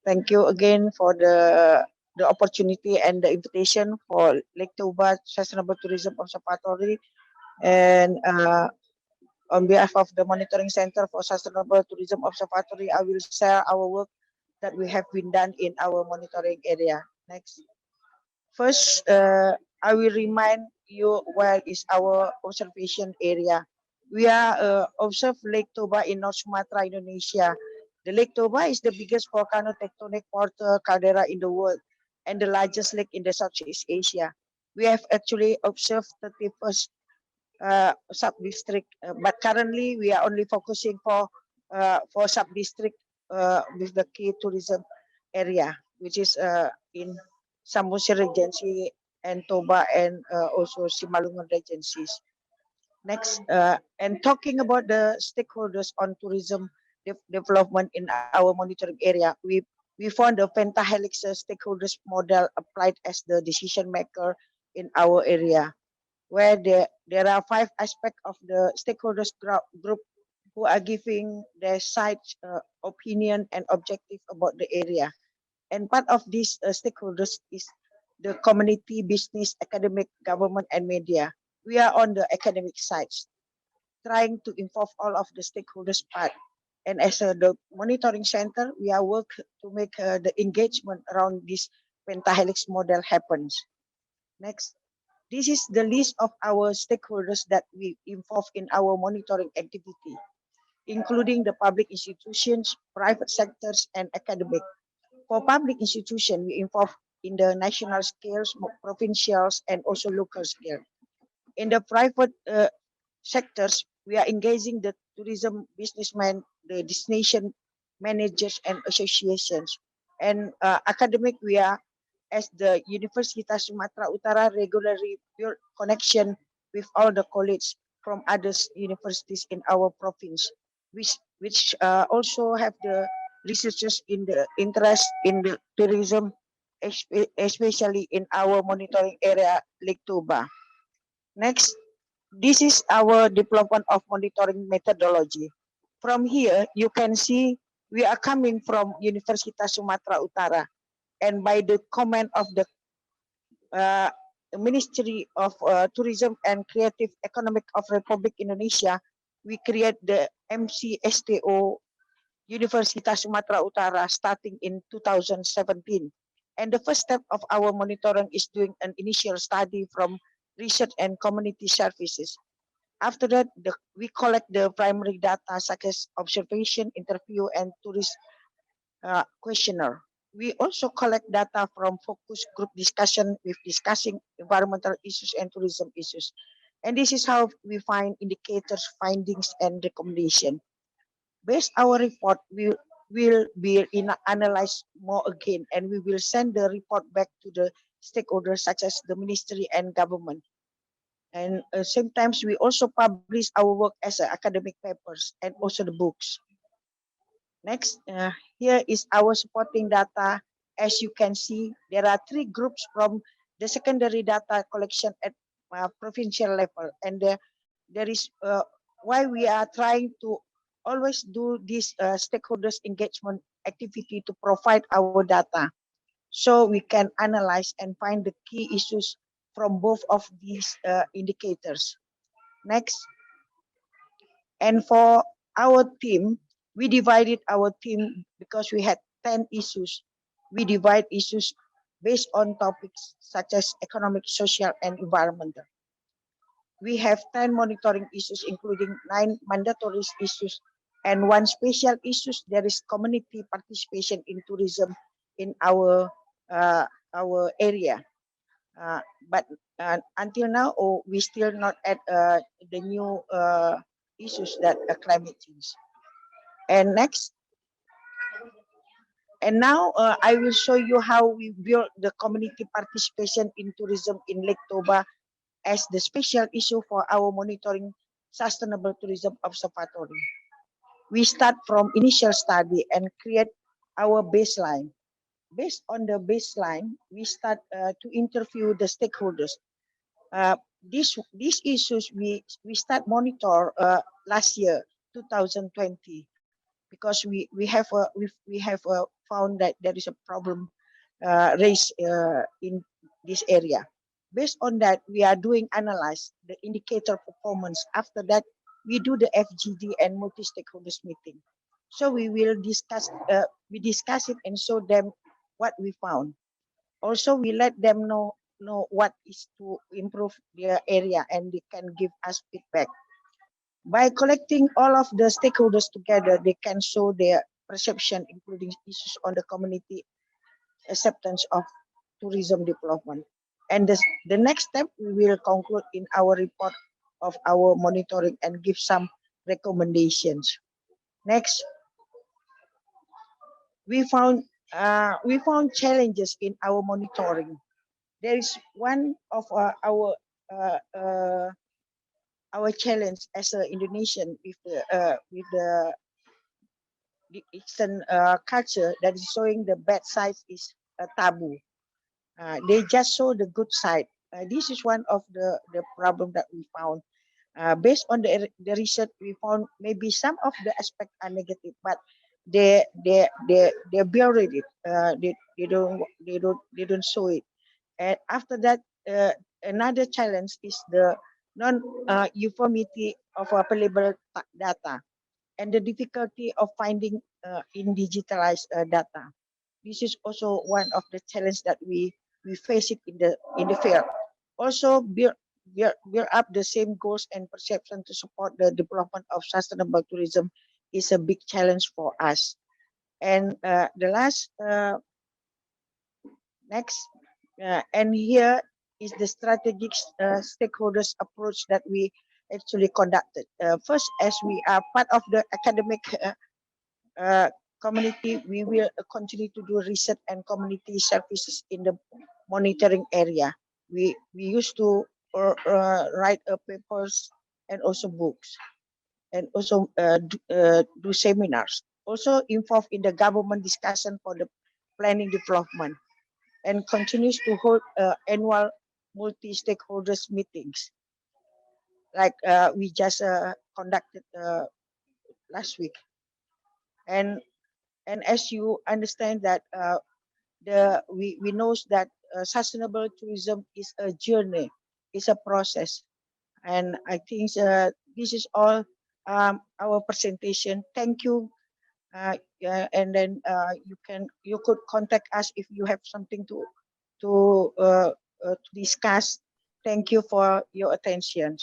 Thank you again for the opportunity and the invitation for Lake Toba Sustainable Tourism Observatory. And on behalf of the Monitoring Center for Sustainable Tourism Observatory, I will share our work that we have been done in our monitoring area. Next. First, I will remind you where is our observation area. We are observe Lake Toba in North Sumatra, Indonesia. The Lake Toba is the biggest volcano tectonic mortar caldera in the world and the largest lake in the Southeast Asia. We have actually observed 31st sub-district, but currently we are only focusing for sub-district with the key tourism area, which is in Samosir Regency and Toba and also Simalungun Regencies. Next, and talking about the stakeholders on tourism development in our monitoring area, we found the pentahelix stakeholders model applied as the decision maker in our area, where there are 5 aspects of the stakeholders group who are giving their side opinion and objective about the area. And part of these stakeholders is the community, business, academic, government, and media. We are on the academic side, trying to involve all of the stakeholders part. And as the monitoring center, we are work to make the engagement around this pentahelix model happens. Next. This is the list of our stakeholders that we involve in our monitoring activity, including the public institutions, private sectors, and academic. For public institutions, we involve in the national scales, provincials, and also local scale. In the private sectors, we are engaging the tourism businessmen, the destination managers, and associations. And academic, we are as the Universitas Sumatera Utara regularly build connection with all the colleagues from other universities in our province, which also have the researchers in the interest in the tourism, especially in our monitoring area, Lake Toba. Next, this is our development of monitoring methodology. From here, you can see we are coming from Universitas Sumatera Utara, and by the comment of the Ministry of Tourism and Creative Economic of Republic Indonesia, we create the MCSTO Universitas Sumatera Utara starting in 2017. And the first step of our monitoring is doing an initial study from research and community services. After that, we collect the primary data such as observation, interview, and tourist questionnaire. We also collect data from focus group discussion with discussing environmental issues and tourism issues. And this is how we find indicators, findings, and recommendation. Based our report, we will be analyzed more again, and we will send the report back to the stakeholders such as the ministry and government. And sometimes we also publish our work as academic papers and also the books. Next, here is our supporting data. As you can see, there are 3 groups from the secondary data collection at provincial level, and there is why we are trying to always do this stakeholders engagement activity to provide our data, so we can analyze and find the key issues from both of these indicators. Next, and for our team, we divided our team because we had 10 issues. We divide issues based on topics such as economic, social, and environmental. We have 10 monitoring issues, including 9 mandatory issues and 1 special issues. There is community participation in tourism in our area. But until now, we still not at the new issues that climate change. And next. And now I will show you how we build the community participation in tourism in Lake Toba as the special issue for our monitoring sustainable tourism observatory. We start from initial study and create our baseline. Based on the baseline, we start to interview the stakeholders. These issues we start monitor last year, 2020. because we have found that there is a problem raised in this area. Based on that, we are doing analyze the indicator performance. After that, we do the FGD and multi-stakeholders meeting. So we will discuss it and show them what we found. Also, we let them know what is to improve their area, and they can give us feedback. By collecting all of the stakeholders together, they can show their perception, including issues on the community acceptance of tourism development. And the next step, we will conclude in our report of our monitoring and give some recommendations. Next, we found challenges in our monitoring. There is one of uh, uh, our challenge as an Indonesian with the Eastern culture that is showing the bad side is a taboo. They just show the good side. This is one of the problem that we found. Based on the research, we found maybe some of the aspects are negative, but they buried it. They don't show it. And after that, another challenge is the non-uniformity of available data and the difficulty of finding in digitalized data. This is also one of the challenges that we face it in the field. Also, build up the same goals and perception to support the development of sustainable tourism is a big challenge for us. And the last next, and here is the strategic stakeholders approach that we actually conducted. First, as we are part of the academic community, we will continue to do research and community services in the monitoring area. We used to write papers and also books, and also do seminars. Also involved in the government discussion for the planning development, and continues to hold annual multi-stakeholders meetings, like we just conducted last week. And as you understand that we know that sustainable tourism is a journey, is a process, and I think this is all our presentation. Thank you. And then you could contact us if you have something to discuss. Thank you for your attention.